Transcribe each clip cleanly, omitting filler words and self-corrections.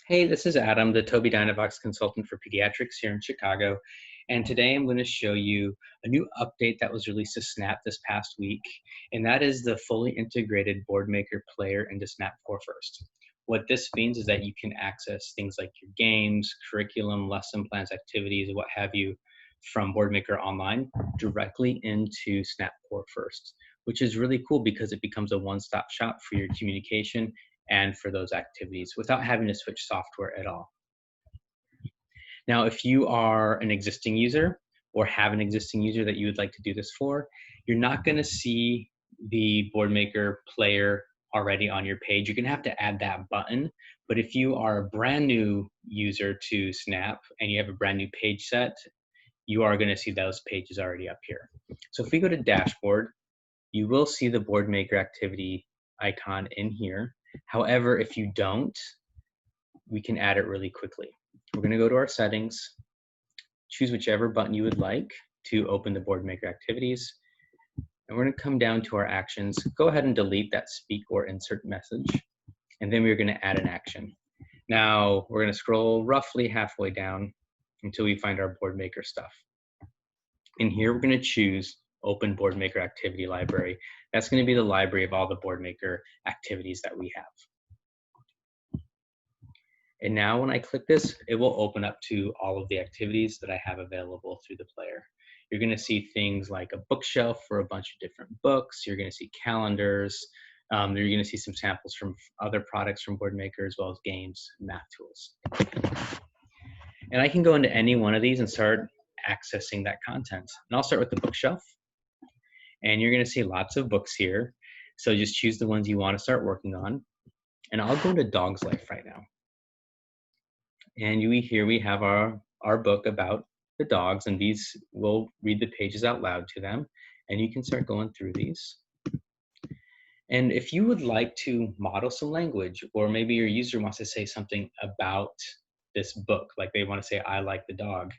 Hey, this is Adam, the Toby Dynavox consultant for pediatrics here in Chicago. And today I'm going to show you a new update that was released to Snap this past week, and that is the fully integrated Boardmaker Player into Snap Core First. What this means is that you can access things like your games, curriculum, lesson plans, activities, what have you, from Boardmaker Online directly into Snap Core First, which is really cool because it becomes a one-stop shop for your communication and for those activities without having to switch software at all. Now, if you are an existing user or have an existing user that you would like to do this for, you're not going to see the Boardmaker Player already on your page. You're going to have to add that button. But if you are a brand new user to Snap and you have a brand new page set, you are going to see those pages already up here. So if we go to Dashboard, you will see the Boardmaker activity icon in here. However, if you don't, we can add it really quickly. We're going to go to our settings, choose whichever button you would like to open the Boardmaker activities, and we're going to come down to our actions. Go ahead and delete that speak or insert message, and then we're going to add an action. Now, we're going to scroll roughly halfway down until we find our Boardmaker stuff. In here, we're going to choose Open Boardmaker Activity Library. That's going to be the library of all the Boardmaker activities that we have. And now when I click this, it will open up to all of the activities that I have available through the player. You're going to see things like a bookshelf for a bunch of different books. You're going to see calendars. You're going to see some samples from other products from Boardmaker, as well as games and math tools. And I can go into any one of these and start accessing that content. And I'll start with the bookshelf. And you're going to see lots of books here. So just choose the ones you want to start working on. And I'll go to Dog's Life right now. And here we have our book about the dogs, and these will read the pages out loud to them, and you can start going through these. And if you would like to model some language, or maybe your user wants to say something about this book, like they want to say, I like the dog,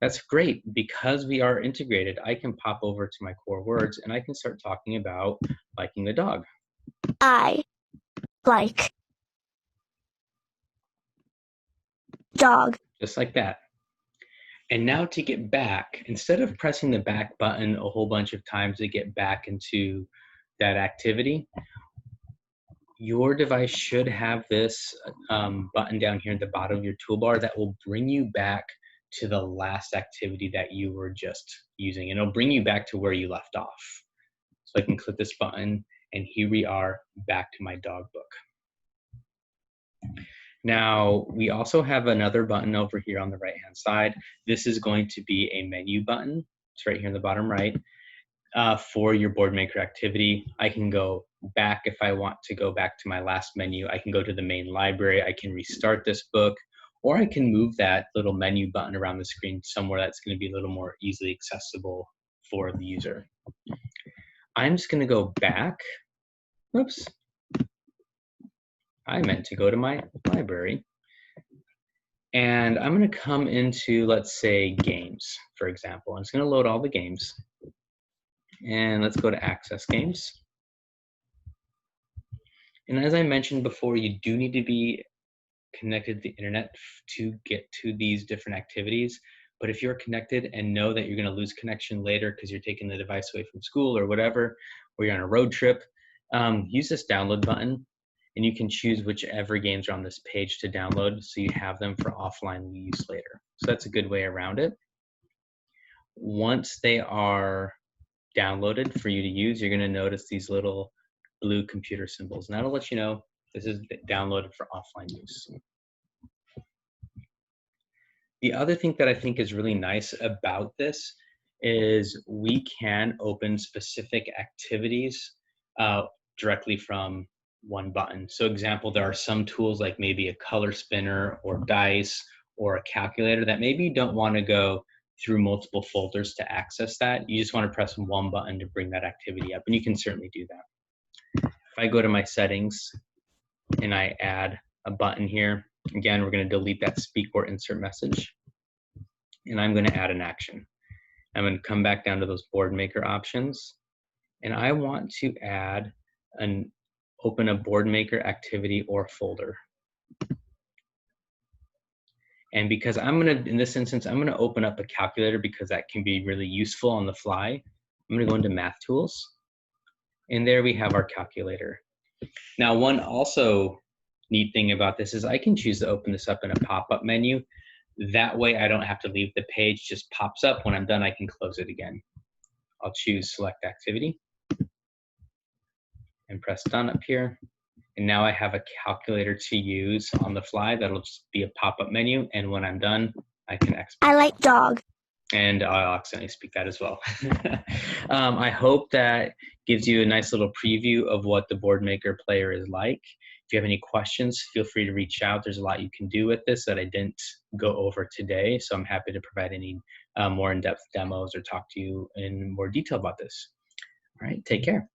that's great. Because we are integrated, I can pop over to my core words and I can start talking about liking the dog. I like dog. Just like that. And now to get back, instead of pressing the back button a whole bunch of times to get back into that activity, your device should have this button down here at the bottom of your toolbar that will bring you back to the last activity that you were just using. And it'll bring you back to where you left off. So I can click this button, and here we are back to my dog book. Now, we also have another button over here on the right-hand side. This is going to be a menu button. It's right here in the bottom right. For your Boardmaker activity, I can go back if I want to go back to my last menu. I can go to the main library. I can restart this book, or I can move that little menu button around the screen somewhere that's going to be a little more easily accessible for the user. I'm just going to go back. Oops. I meant to go to my library. And I'm going to come into, let's say, games, for example. I'm just going to load all the games. And let's go to Access Games. And as I mentioned before, you do need to be connected to the internet to get to these different activities. But if you're connected and know that you're going to lose connection later because you're taking the device away from school or whatever, or you're on a road trip, use this download button. And you can choose whichever games are on this page to download so you have them for offline use later. So that's a good way around it. Once they are downloaded for you to use, you're going to notice these little blue computer symbols. And that'll let you know this is downloaded for offline use. The other thing that I think is really nice about this is we can open specific activities directly from one button. So example, there are some tools like maybe a color spinner or dice or a calculator that maybe you don't want to go through multiple folders to access that. You just want to press one button to bring that activity up, and you can certainly do that. If I go to my settings and I add a button here, again, we're going to delete that speak or insert message, and I'm going to add an action. I'm going to come back down to those Boardmaker options, and I want to add open a Boardmaker activity or folder. And because in this instance, I'm gonna open up a calculator because that can be really useful on the fly. I'm gonna go into Math Tools, and there we have our calculator. Now, one also neat thing about this is I can choose to open this up in a pop-up menu. That way I don't have to leave the page, just pops up. When I'm done, I can close it again. I'll choose Select Activity and press Done up here. And now I have a calculator to use on the fly. That'll just be a pop-up menu. And when I'm done, I can export. I like dog. And I'll accidentally speak that as well. I hope that gives you a nice little preview of what the Boardmaker Player is like. If you have any questions, feel free to reach out. There's a lot you can do with this that I didn't go over today, so I'm happy to provide any more in-depth demos or talk to you in more detail about this. All right, take care.